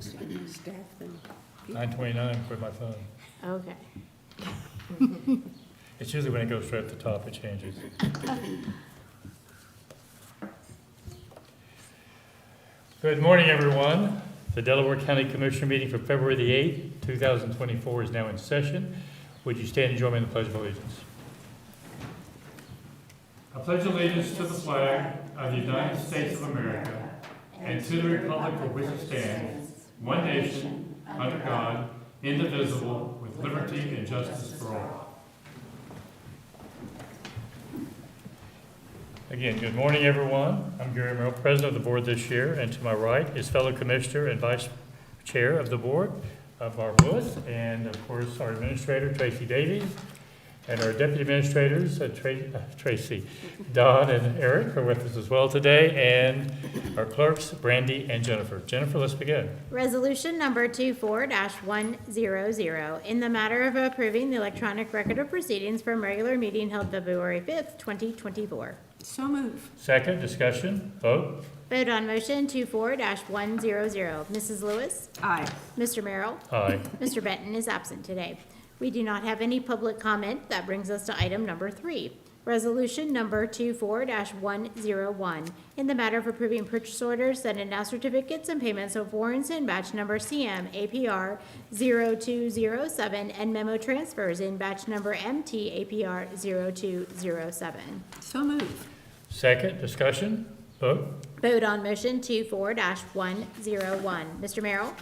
Staff and 9:29 for my phone. Okay. It's usually when it goes right at the top, it changes. Good morning, everyone. The Delaware County Commissioner meeting for February the 8th, 2024 is now in session. Would you stand and join me in the Pledge of Allegiance? I pledge allegiance to the flag of the United States of America and to the republic for which it stands, one nation, under God, indivisible, with liberty and justice for all. Again, good morning, everyone. I'm Gary Merrill, President of the Board this year, and to my right is fellow Commissioner and Vice Chair of the Board, Barb Lewis, and of course our Administrator, Tracy Davies, and our Deputy Administrators, Tracy, Don, and Eric are with us as well today, and our clerks, Brandy and Jennifer. Jennifer, let's begin. Resolution number 24-100, in the matter of approving the electronic record of proceedings from regular meeting held February 5th, 2024. so move. Second, discussion, vote. Vote on motion 24-100. Mrs. Lewis? Aye. Mr. Merrill? Aye. Mr. Benton is absent today. We do not have any public comment. That brings us to item number 3. Resolution number 24-101, in the matter of approving purchase orders, send and now certificates and payments of warrants in batch number CM APR 0207 and memo transfers in batch number MT APR 0207. So move. Second, discussion, vote. Vote on motion 24-101. Mr. Merrill?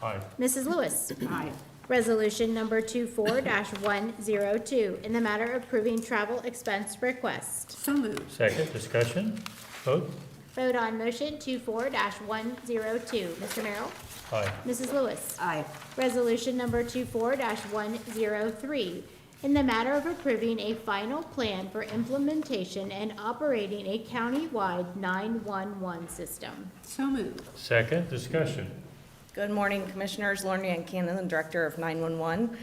Aye. Mrs. Lewis? Aye. Resolution number 24-102, in the matter of approving travel expense request. So move. Second, discussion, vote. Vote on motion 24-102. Mr. Merrill? Aye. Mrs. Lewis? Aye. Resolution number 24-103, in the matter of approving a final plan for implementation and operating a county-wide 911 system. So move. Second, discussion. Good morning, Commissioners. Lauren Ann Cannon, Director of 911.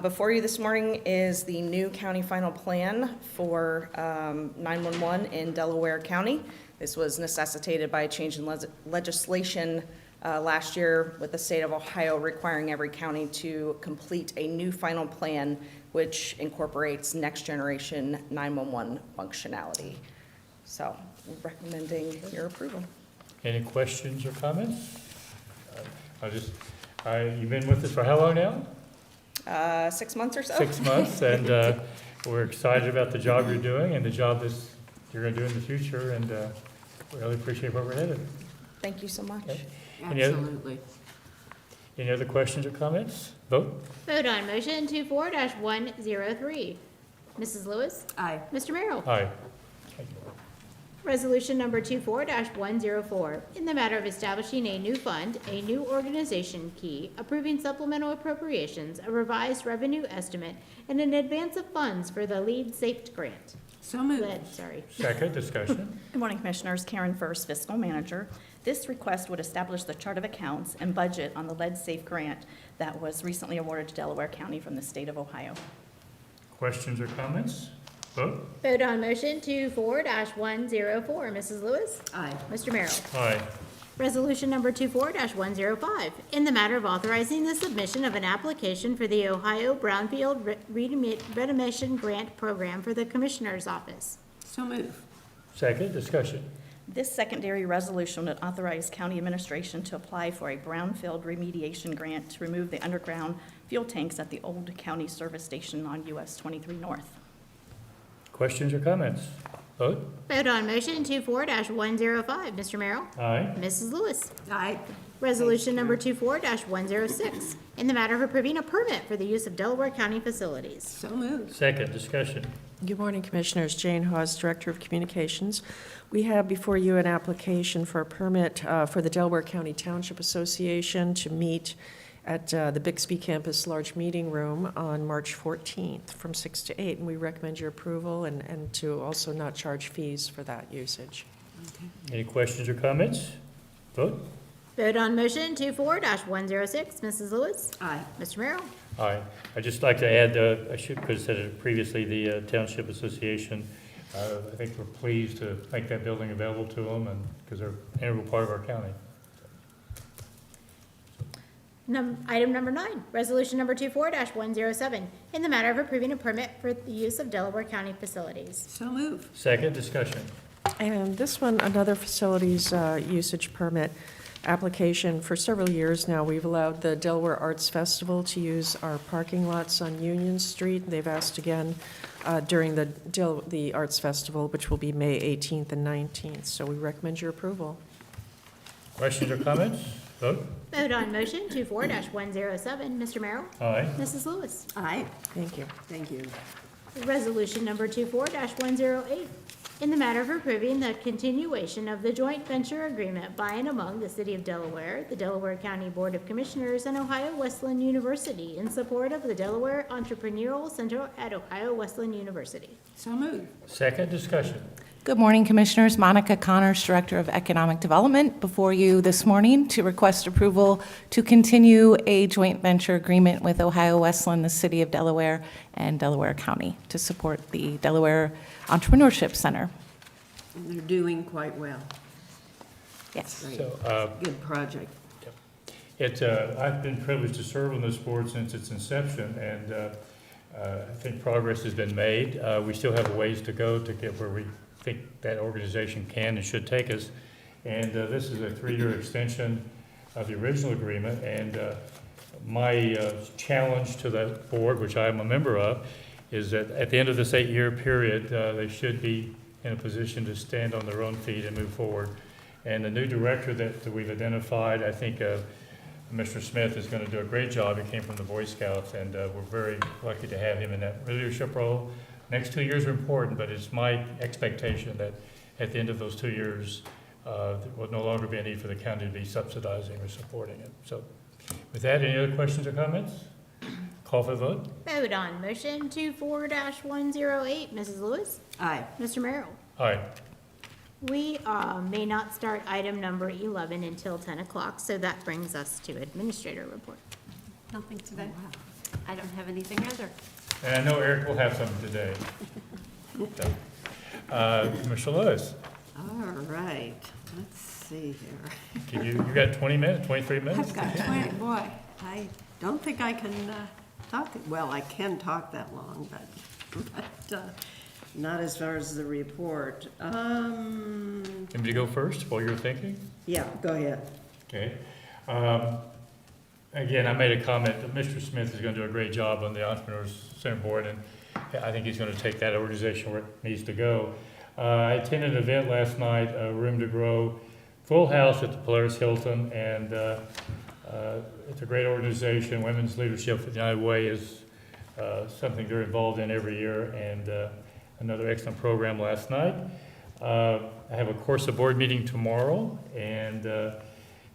Before you this morning is the new county final plan for 911 in Delaware County. This was necessitated by a change in legislation last year with the state of Ohio requiring every county to complete a new final plan which incorporates next generation 911 functionality. So, we're recommending your approval. Any questions or comments? You've been with us for how long now? 6 months or so. 6 months, and we're excited about the job you're doing and the job that you're going to do in the future, and we really appreciate where we're headed. Thank you so much. Okay. Any other- Absolutely. Any other questions or comments? Vote. Vote on motion 24-103. Mrs. Lewis? Aye. Mr. Merrill? Aye. Resolution number 24-104, in the matter of establishing a new fund, a new organization key, approving supplemental appropriations, a revised revenue estimate, and an advance of funds for the LEED SAFE grant. So move. Second, discussion. Good morning, Commissioners. Karen First, Fiscal Manager. This request would establish the chart of accounts and budget on the lead safe grant that was recently awarded to Delaware County from the state of Ohio. Questions or comments? Vote. Vote on motion 24-104. Mrs. Lewis? Aye. Mr. Merrill? Aye. Resolution number 24-105, in the matter of authorizing the submission of an application for the Ohio Brownfield Readmission Grant Program for the Commissioner's Office. So move. Second, discussion. This secondary resolution would authorize county administration to apply for a brownfield remediation grant to remove the underground fuel tanks at the old county service station on US 23 North. Questions or comments? Vote. Vote on motion 24-105. Mr. Merrill? Aye. Mrs. Lewis? Aye. Resolution number 24-106, in the matter of approving a permit for the use of Delaware County facilities. So move. Second, discussion. Good morning, Commissioners. Jane Hawes, Director of Communications. We have before you an application for a permit for the Delaware County Township Association to meet at the Bixby Campus Large Meeting Room on March 14th from 6 to 8, and we recommend your approval and to also not charge fees for that usage. Any questions or comments? Vote. Vote on motion 24-106. Mrs. Lewis? Aye. Mr. Merrill? Aye. I'd just like to add, I could have said it previously, the Township Association, I think we're pleased to make that building available to them, and because they're an integral part of our county. Item number 9, resolution number 24-107, in the matter of approving a permit for the use of Delaware County facilities. So move. Second, discussion. And this one, another facilities usage permit application. For several years now, we've allowed the Delaware Arts Festival to use our parking lots on Union Street. They've asked again during the Arts Festival, which will be May 18th and 19th. So we recommend your approval. Questions or comments? Vote. Vote on motion 24-107. Mr. Merrill? Aye. Mrs. Lewis? Aye. Thank you. Thank you. Resolution number 24-108, in the matter of approving the continuation of the joint venture agreement by and among the City of Delaware, the Delaware County Board of Commissioners, and Ohio Wesleyan University in support of the Delaware Entrepreneurial Center at Ohio Wesleyan University. So move. Second, discussion. Good morning, Commissioners. Monica Connors, Director of Economic Development, before you this morning to request approval to continue a joint venture agreement with Ohio Wesleyan, the City of Delaware, and Delaware County to support the Delaware Entrepreneurship Center. And they're doing quite well. Yes. Great. So, Good project. I've been privileged to serve on this board since its inception, and I think progress has been made. We still have a ways to go to get where we think that organization can and should take us. And this is a 3-year extension of the original agreement. And my challenge to that board, which I am a member of, is that at the end of this 8-year period, they should be in a position to stand on their own feet and move forward. And the new director that we've identified, I think Mr. Smith is going to do a great job. He came from the Boy Scouts, and we're very lucky to have him in that leadership role. Next 2 years are important, but it's my expectation that at the end of those 2 years, there will no longer be a need for the county to be subsidizing or supporting it. So with that, any other questions or comments? Call for the vote. Vote on motion 24-108. Mrs. Lewis? Aye. Mr. Merrill? Aye. We may not start item number 11 until 10 o'clock, so that brings us to administrator report. Nothing today. I don't have anything either. And I know Eric will have some today. So, Mr. Lewis, All right. Let's see here. you got 20 minutes, 23 minutes? I've got 20. Boy, I don't think I can talk. Well, I can talk that long, but not as far as the report. Want me to go first while you're thinking? Yeah, go ahead. Okay. Again, I made a comment that Mr. Smith is going to do a great job on the Entrepreneurs Center Board, and I think he's going to take that organization where it needs to go. I attended an event last night, Room to Grow, full house at the Polaris Hilton, and it's a great organization. Women's Leadership for the United Way is something they're involved in every year, and another excellent program last night. I have a course of board meeting tomorrow, and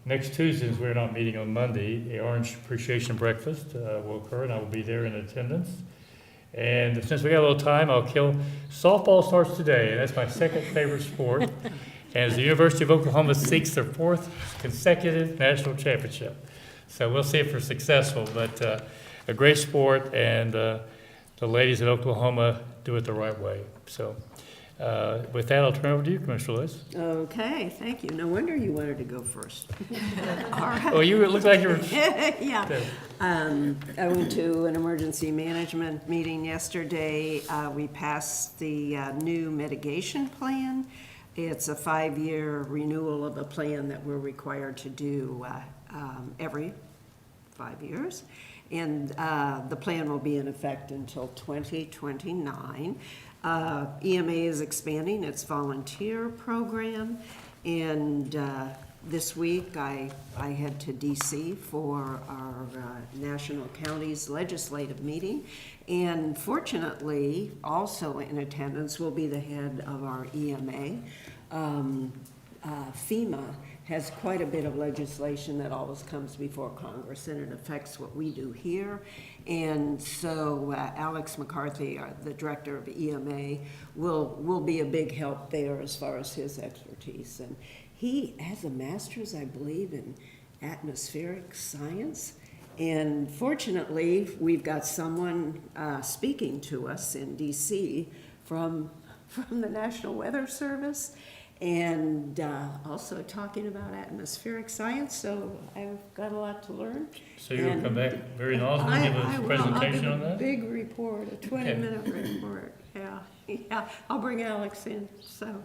next Tuesday, since we're not meeting on Monday, the Orange Appreciation Breakfast will occur, and I will be there in attendance. And since we got a little time, I'll kill. Softball starts today, and that's my second favorite sport. And as the University of Oklahoma seeks their 4th consecutive national championship. So we'll see if we're successful, but a great sport, and the ladies at Oklahoma do it the right way. So with that, I'll turn it over to you, Commissioner Lewis. Okay, thank you. No wonder you wanted to go first. All right. Oh, you look like you were. Yeah. I went to an emergency management meeting yesterday. We passed the new mitigation plan. It's a 5-year renewal of a plan that we're required to do every 5 years. And the plan will be in effect until 2029. EMA is expanding its volunteer program, and this week I head to DC for our National Counties Legislative meeting, and fortunately, also in attendance will be the head of our EMA. FEMA has quite a bit of legislation that always comes before Congress, and it affects what we do here. And so Alex McCarthy, the director of EMA, will be a big help there as far as his expertise. And he has a master's, I believe, in atmospheric science. And fortunately, we've got someone speaking to us in DC from the National Weather Service. and also talking about atmospheric science, so I've got a lot to learn. So you'll And come back very often and give I us a will. presentation on I'll that? give a big report, a 20-minute report, yeah, yeah. I'll bring Alex in, so,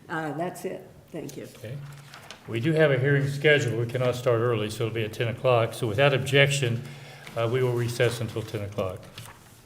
that's it, thank you. Okay. We do have a hearing scheduled. We cannot start early, so it'll be at 10 o'clock. So without objection, we will recess until 10 o'clock.